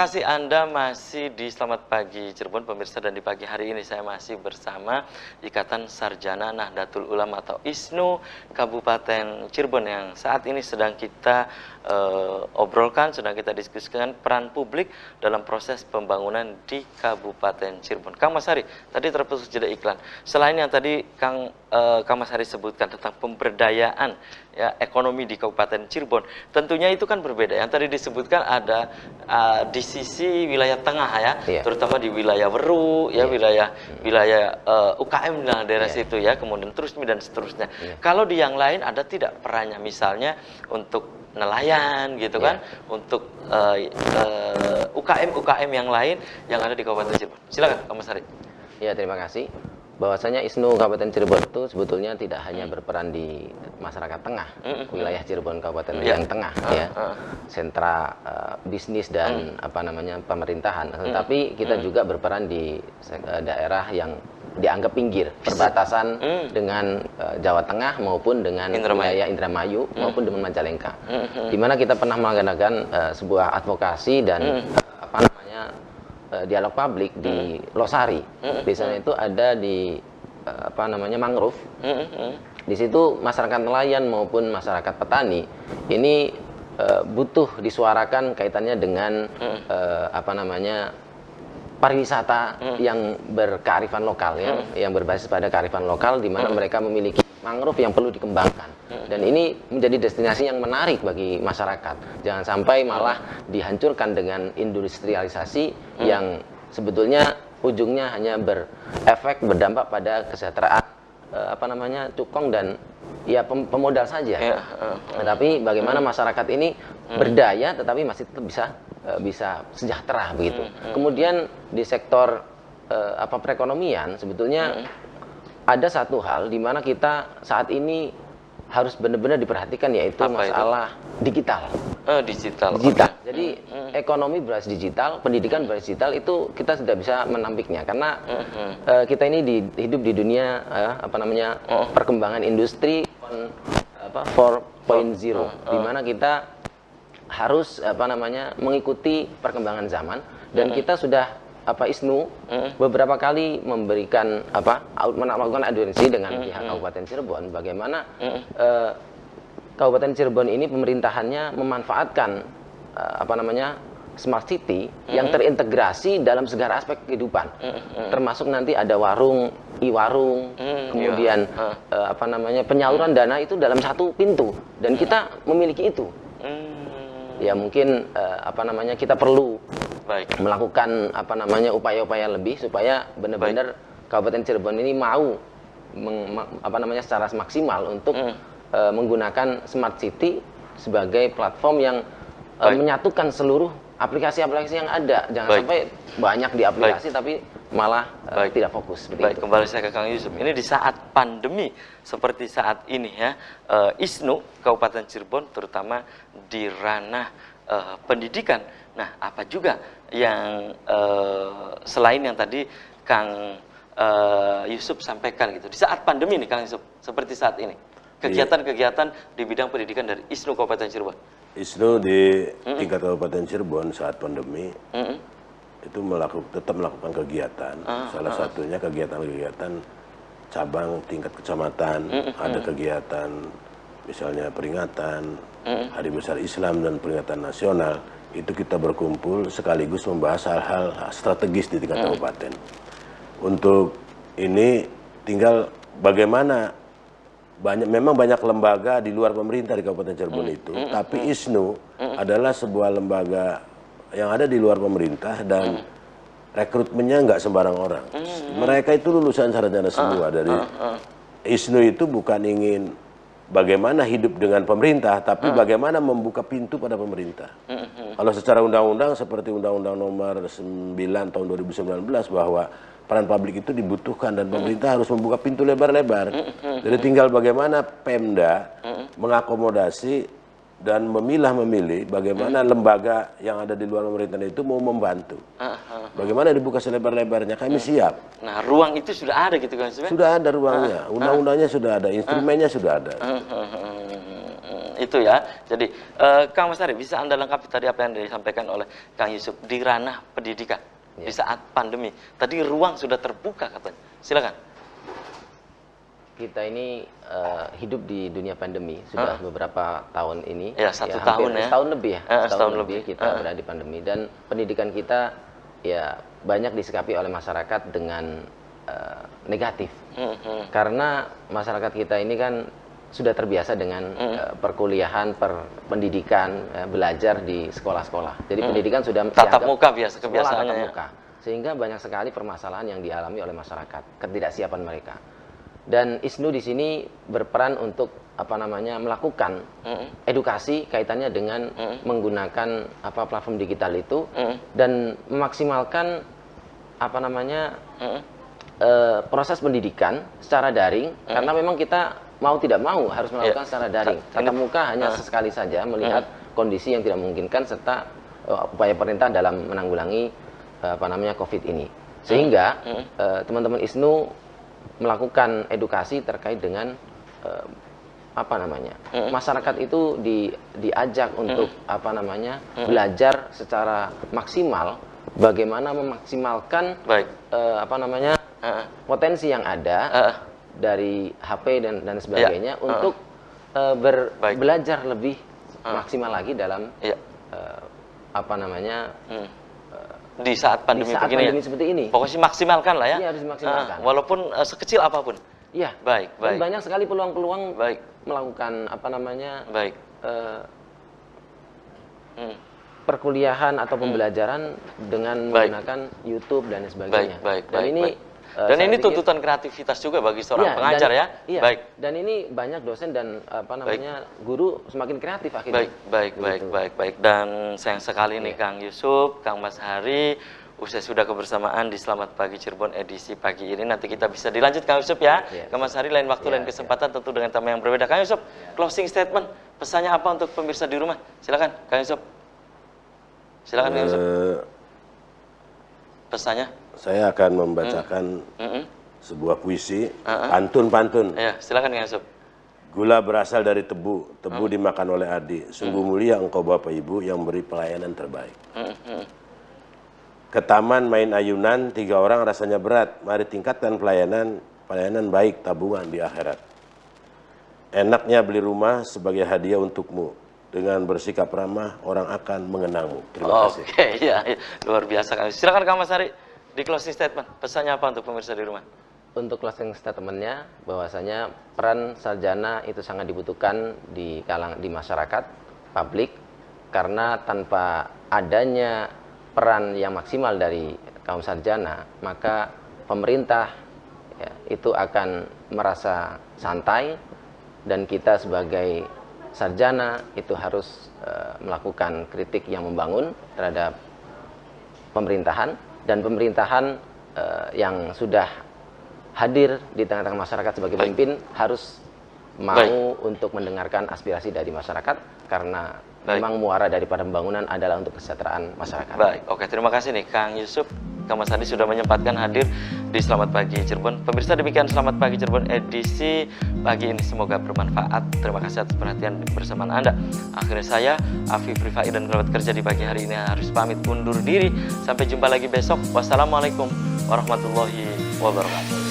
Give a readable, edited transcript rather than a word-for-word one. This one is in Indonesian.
kasih Anda masih di Selamat Pagi Cirebon pemirsa, dan di pagi hari ini saya masih bersama Ikatan Sarjana Nahdlatul Ulama atau ISNU Kabupaten Cirebon yang saat ini sedang kita obrolkan, sedang kita diskusikan peran publik dalam proses pembangunan di Kabupaten Cirebon. Kang Mas Hari, tadi terputus jeda iklan. Selain yang tadi Kang Mas Hari sebutkan tentang pemberdayaan ya ekonomi di Kabupaten Cirebon, tentunya itu kan berbeda. Yang tadi disebutkan ada di sisi wilayah tengah ya, terutama di wilayah Weru ya, wilayah UKM di daerah situ ya, kemudian terus dan seterusnya. Kalau di yang lain ada tidak perannya, misalnya untuk nelayan gitu kan, untuk UKM yang lain yang ada di Kabupaten Cirebon. Silakan Pak Mas Hari. Ya, terima kasih. Bahwasanya ISNU Kabupaten Cirebon itu sebetulnya tidak hanya berperan di masyarakat tengah, wilayah Cirebon Kabupaten yang tengah ya, sentra bisnis dan pemerintahan, tetapi kita juga berperan di daerah yang dianggap pinggir, perbatasan dengan Jawa Tengah maupun dengan wilayah Indramayu maupun dengan Majalengka, di mana kita pernah mengadakan sebuah advokasi dan dialog publik di Losari. Di sana itu ada di mangrove. Di situ masyarakat nelayan maupun masyarakat petani ini butuh disuarakan kaitannya dengan pariwisata yang berkearifan lokal ya, yang berbasis pada kearifan lokal, di mana mereka memiliki mangrove yang perlu dikembangkan. Dan ini menjadi destinasi yang menarik bagi masyarakat. Jangan sampai malah dihancurkan dengan industrialisasi yang sebetulnya ujungnya hanya berdampak pada kesejahteraan cukong dan ya pemodal saja. Tetapi bagaimana masyarakat ini berdaya tetapi masih tetap bisa sejahtera begitu. Kemudian di sektor perekonomian sebetulnya ada satu hal di mana kita saat ini harus benar-benar diperhatikan, yaitu masalah digital. Digital. Jadi ekonomi berbasis digital, pendidikan berbasis digital itu kita sudah bisa menampiknya karena kita ini hidup di dunia perkembangan industri 4.0, di mana kita harus mengikuti perkembangan zaman, dan kita sudah ISNU beberapa kali memberikan melakukan audiensi dengan pihak Kabupaten Cirebon bagaimana Kabupaten Cirebon ini pemerintahannya memanfaatkan smart city yang terintegrasi dalam segala aspek kehidupan, termasuk nanti ada warung, e-warung, kemudian penyaluran dana itu dalam satu pintu, dan kita memiliki itu. Ya mungkin kita perlu melakukan upaya-upaya lebih supaya benar-benar Kabupaten Cirebon ini mau secara maksimal untuk menggunakan smart city sebagai platform yang menyatukan seluruh aplikasi-aplikasi yang ada. Jangan sampai banyak di aplikasi tapi malah tidak fokus. Baik, kembali saya ke Kang Yusuf. Ini di saat pandemi seperti saat ini ya, ISNU Kabupaten Cirebon terutama di ranah pendidikan. Nah, apa juga yang selain yang tadi Kang Yusuf sampaikan gitu, di saat pandemi nih Kang Yusuf, seperti saat ini, kegiatan-kegiatan di bidang pendidikan dari ISNU Kabupaten Cirebon. ISNU di tingkat Kabupaten Cirebon saat pandemi itu tetap melakukan kegiatan. Salah satunya kegiatan-kegiatan cabang tingkat kecamatan, ada kegiatan misalnya peringatan Hari Besar Islam dan peringatan nasional. Itu kita berkumpul sekaligus membahas hal-hal strategis di tingkat kabupaten. Untuk ini tinggal bagaimana memang banyak lembaga di luar pemerintah di Kabupaten Cirebon itu, tapi ISNU adalah sebuah lembaga yang ada di luar pemerintah dan rekrutmennya nggak sembarang orang. Mereka itu lulusan sarjana semua. Dari ISNU itu bukan ingin bagaimana hidup dengan pemerintah, tapi bagaimana membuka pintu pada pemerintah. Kalau secara undang-undang seperti Undang-Undang Nomor 9 Tahun 2019 bahwa peran publik itu dibutuhkan dan pemerintah harus membuka pintu lebar-lebar. Jadi tinggal bagaimana Pemda mengakomodasi dan memilah-memilih bagaimana lembaga yang ada di luar pemerintahan itu mau membantu. Bagaimana dibuka selebar-lebarnya, kami siap. Nah, ruang itu sudah ada gitu kan? Sudah ada ruangnya, undang-undangnya sudah ada, instrumennya sudah ada. itu ya. Jadi Kang Mas Ari, bisa Anda lengkapi tadi apa yang disampaikan oleh Kang Yusuf di ranah pendidikan di saat pandemi. Tadi ruang sudah terbuka katanya. Silakan. Kita ini hidup di dunia pandemi sudah beberapa tahun ini. Ya, satu tahun ya. Setahun lebih ya. Setahun lebih kita berada di pandemi, dan pendidikan kita ya banyak disikapi oleh masyarakat dengan negatif. Karena masyarakat kita ini kan sudah terbiasa dengan perkuliahan, pendidikan, belajar di sekolah-sekolah. Jadi pendidikan sudah tatap muka biasa sekolah kebiasaannya tatap ya. muka. Sehingga banyak sekali permasalahan yang dialami oleh masyarakat, ketidaksiapan mereka. Dan ISNU di sini berperan untuk melakukan edukasi kaitannya dengan menggunakan platform digital itu dan memaksimalkan proses pendidikan secara daring, karena memang kita mau tidak mau harus melakukan secara daring. Tatap muka hanya sesekali saja melihat kondisi yang tidak memungkinkan serta upaya pemerintah dalam menanggulangi COVID ini. Sehingga teman-teman ISNU melakukan edukasi terkait dengan masyarakat itu diajak untuk belajar secara maksimal bagaimana memaksimalkan potensi yang ada dari HP dan sebagainya untuk belajar lebih maksimal lagi dalam di saat pandemi begini seperti ini. Pokoknya maksimalkan lah ya. Iya, harus dimaksimalkan. Walaupun sekecil apapun. Iya. Baik. Dan banyak sekali peluang-peluang melakukan perkuliahan atau pembelajaran dengan menggunakan YouTube dan sebagainya. Dan ini tuntutan kreativitas juga bagi seorang pengajar ya. Iya. Dan ini banyak dosen dan guru semakin kreatif akhirnya. Baik. Dan sayang sekali nih Kang Yusuf, Kang Mas Hari, usai sudah kebersamaan di Selamat Pagi Cirebon edisi pagi ini. Nanti kita bisa dilanjut Kang Yusuf ya. Kang Mas Hari lain waktu lain kesempatan tentu dengan tema yang berbeda. Kang Yusuf, closing statement, pesannya apa untuk pemirsa di rumah? Silakan Kang Yusuf. Silakan Kang Yusuf. Pesannya? Saya akan membacakan sebuah puisi, pantun. Ya, silakan Kang Yusuf. Gula berasal dari tebu, tebu dimakan oleh adi. Sungguh mulia engkau Bapak Ibu yang beri pelayanan terbaik. Ke taman main ayunan, 3 orang rasanya berat. Mari tingkatkan pelayanan baik tabungan di akhirat. Enaknya beli rumah sebagai hadiah untukmu. Dengan bersikap ramah, orang akan mengenangmu. Terima kasih. Oke, ya, luar biasa Kang Yusuf. Silakan Kang Mas Hari. Di closing statement, pesannya apa untuk pemirsa di rumah? Untuk closing statementnya, bahwasanya peran sarjana itu sangat dibutuhkan di masyarakat, publik, karena tanpa adanya peran yang maksimal dari kaum sarjana, maka pemerintah itu akan merasa santai, dan kita sebagai sarjana itu harus melakukan kritik yang membangun terhadap pemerintahan. Dan pemerintahan yang sudah hadir di tengah-tengah masyarakat sebagai pemimpin harus mau untuk mendengarkan aspirasi dari masyarakat, karena memang muara daripada pembangunan adalah untuk kesejahteraan masyarakat. Baik, oke, terima kasih nih Kang Yusuf, Kang Mas Hadi sudah menyempatkan hadir di Selamat Pagi Cirebon. Pemirsa, demikian Selamat Pagi Cirebon edisi pagi ini, semoga bermanfaat. Terima kasih atas perhatian bersamaan Anda. Akhirnya saya, Afif Rifai dan kerabat kerja di pagi hari ini harus pamit undur diri. Sampai jumpa lagi besok. Wassalamualaikum warahmatullahi wabarakatuh.